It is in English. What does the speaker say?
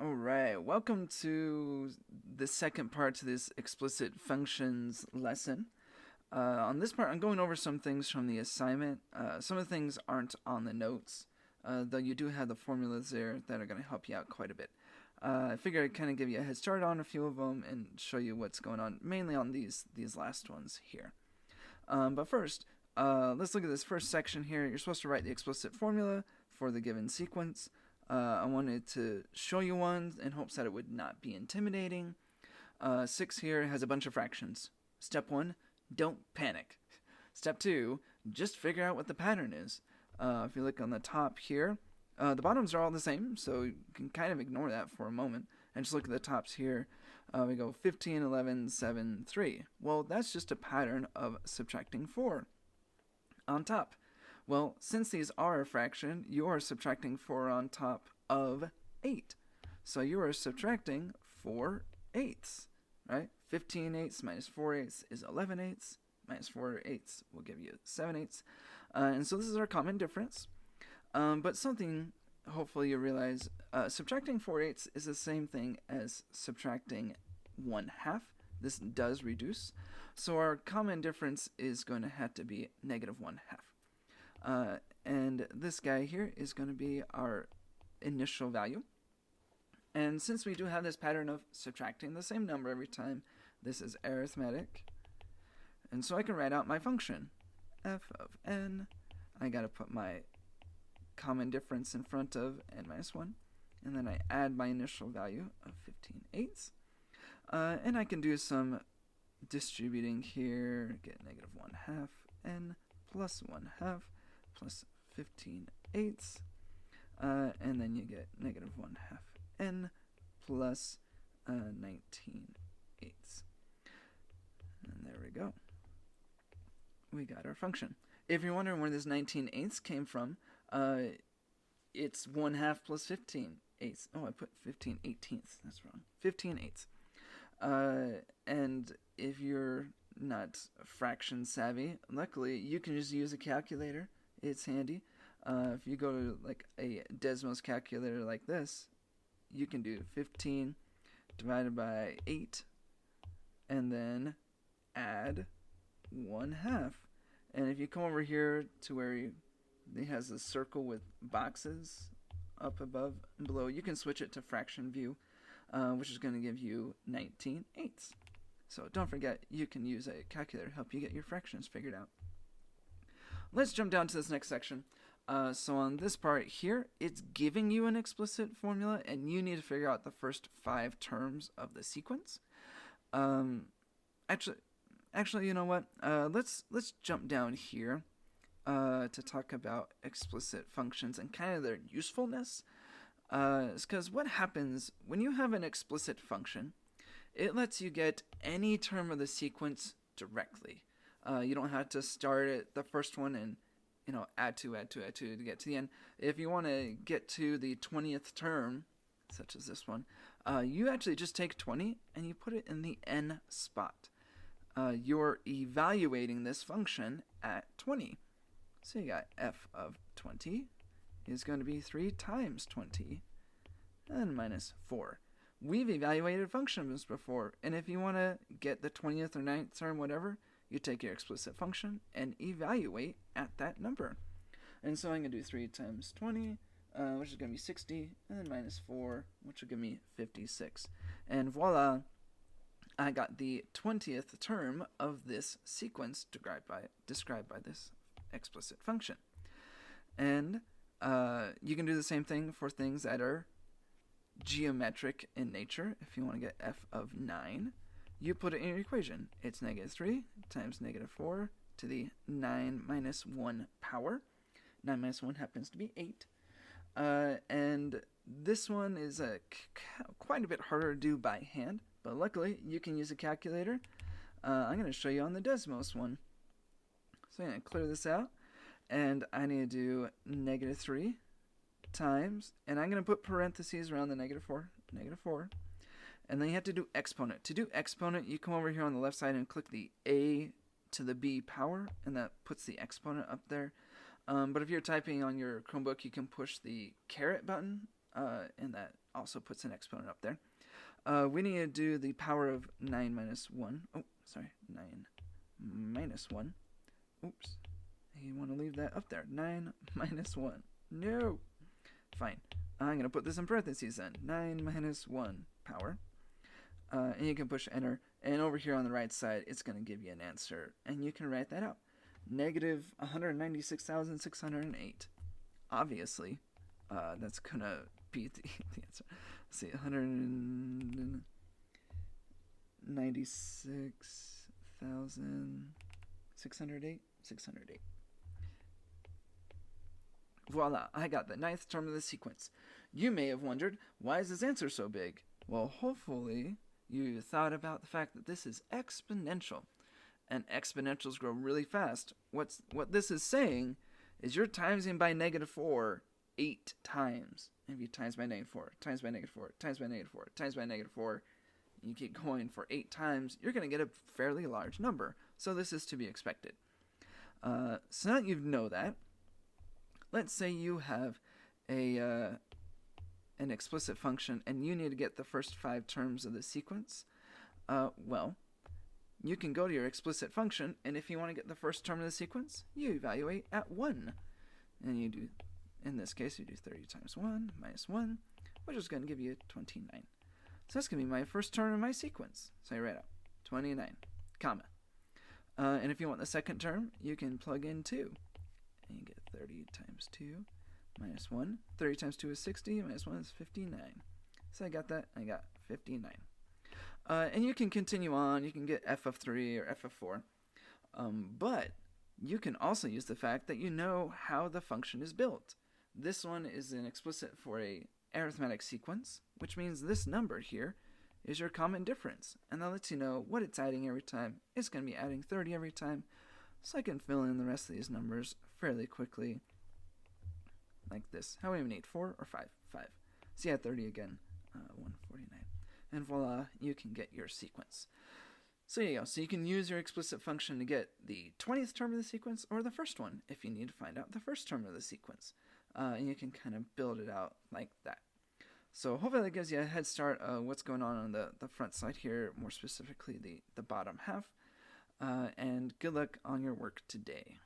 All right, welcome to the second part to this explicit functions lesson. On this part, I'm going over some things from the assignment. Some of the things aren't on the notes, though you do have the formulas there that are going to help you out quite a bit. I figured I'd kind of give you a head start on a few of them and show you what's going on, mainly on these last ones here. But first, let's look at this first section here. You're supposed to write the explicit formula for the given sequence. I wanted to show you one in hopes that it would not be intimidating. 6 here has a bunch of fractions. Step 1, don't panic. Step 2, just figure out what the pattern is. If you look on the top here, the bottoms are all the same, so you can kind of ignore that for a moment and just look at the tops here. We go 15, 11, 7, 3. Well, that's just a pattern of subtracting 4 on top. Well, since these are a fraction, you are subtracting 4 on top of 8. So you are subtracting 4 eighths, right? 15 eighths minus 4 eighths is 11 eighths. Minus 4 eighths will give you 7 eighths. And so this is our common difference. But something, hopefully you realize, subtracting 4 eighths is the same thing as subtracting 1/2. This does reduce. So our common difference is going to have to be negative 1/2. And this guy here is going to be our initial value. And since we do have this pattern of subtracting the same number every time, this is arithmetic. And so I can write out my function, f of n. I got to put my common difference in front of n minus 1. And then I add my initial value of 15 eighths. And I can do some distributing here, get negative 1/2 n plus 1/2 plus 15 eighths, and then you get negative 1/2 n plus 19 eighths. And there we go. We got our function. If you're wondering where this 19 eighths came from, it's 1/2 plus 15 eighths. Oh, I put 15 eighteenths. That's wrong. 15 eighths. And if you're not fraction savvy, luckily you can just use a calculator. It's handy. If you go to like a Desmos calculator like this, you can do 15 divided by 8 and then add 1/2. And if you come over here to where it has a circle with boxes up above and below, you can switch it to fraction view, which is going to give you 19 eighths. So don't forget, you can use a calculator to help you get your fractions figured out. Let's jump down to this next section. So on this part here, it's giving you an explicit formula, and you need to figure out the first 5 terms of the sequence. Actually, you know what? Let's jump down here to talk about explicit functions and kind of their usefulness. Because what happens when you have an explicit function, it lets you get any term of the sequence directly. You don't have to start at the first one and add 2 to get to the end. If you want to get to the 20th term, such as this one, you actually just take 20 and you put it in the n spot. You're evaluating this function at 20. So you got f of 20 is going to be 3 times 20 and minus 4. We've evaluated functions before, and if you want to get the 20th or 9th term, whatever, you take your explicit function and evaluate at that number. And so I'm going to do 3 times 20, which is going to be 60, and then minus 4, which will give me 56. And voila, I got the 20th term of this sequence described by this explicit function. And you can do the same thing for things that are geometric in nature. If you want to get f of 9, you put it in your equation. It's negative 3 times negative 4 to the 9 minus 1 power. 9 minus 1 happens to be 8. And this one is quite a bit harder to do by hand, but luckily you can use a calculator. I'm going to show you on the Desmos one. So I'm going to clear this out, and I need to do negative 3 times, and I'm going to put parentheses around the negative 4, and then you have to do exponent. To do exponent, you come over here on the left side and click the a to the b power, and that puts the exponent up there. But if you're typing on your Chromebook, you can push the caret button, and that also puts an exponent up there. We need to do the power of 9 minus 1. Oh, sorry, 9 minus 1. Oops. You want to leave that up there. 9 minus 1. No. Fine. I'm going to put this in parentheses then. 9 minus 1 power. And you can push enter. And over here on the right side, it's going to give you an answer. And you can write that out. Negative 196,608. Obviously, that's going to be the answer. Let's see, 196,608. 608. Voila, I got the 9th term of the sequence. You may have wondered, why is this answer so big? Well, hopefully you thought about the fact that this is exponential. And exponentials grow really fast. What this is saying is you're timesing by -4 8 times. If you times by -4, times by -4, times by -4, times by -4, you keep going for 8 times, you're going to get a fairly large number. So this is to be expected. So now that you know that, let's say you have an explicit function and you need to get the first 5 terms of the sequence. Well, you can go to your explicit function, and if you want to get the first term of the sequence, you evaluate at 1. And you do, in this case, you do 30 times 1 minus 1, which is going to give you 29. So that's going to be my first term of my sequence. So I write out 29, comma. And if you want the second term, you can plug in 2. And you get 30 times 2 minus 1. 30 times 2 is 60, minus 1 is 59. So I got that, I got 59. And you can continue on, you can get f of 3 or f of 4. But you can also use the fact that you know how the function is built. This one is an explicit for a arithmetic sequence, which means this number here is your common difference. And that lets you know what it's adding every time. It's going to be adding 30 every time. So I can fill in the rest of these numbers fairly quickly. Like this. How many do we need? 4 or 5? 5. So yeah, 30 again. 149. And voila, you can get your sequence. So there you go. So you can use your explicit function to get the 20th term of the sequence or the first one if you need to find out the first term of the sequence. And you can kind of build it out like that. So hopefully that gives you a head start of what's going on the front side here, more specifically the bottom half. And good luck on your work today.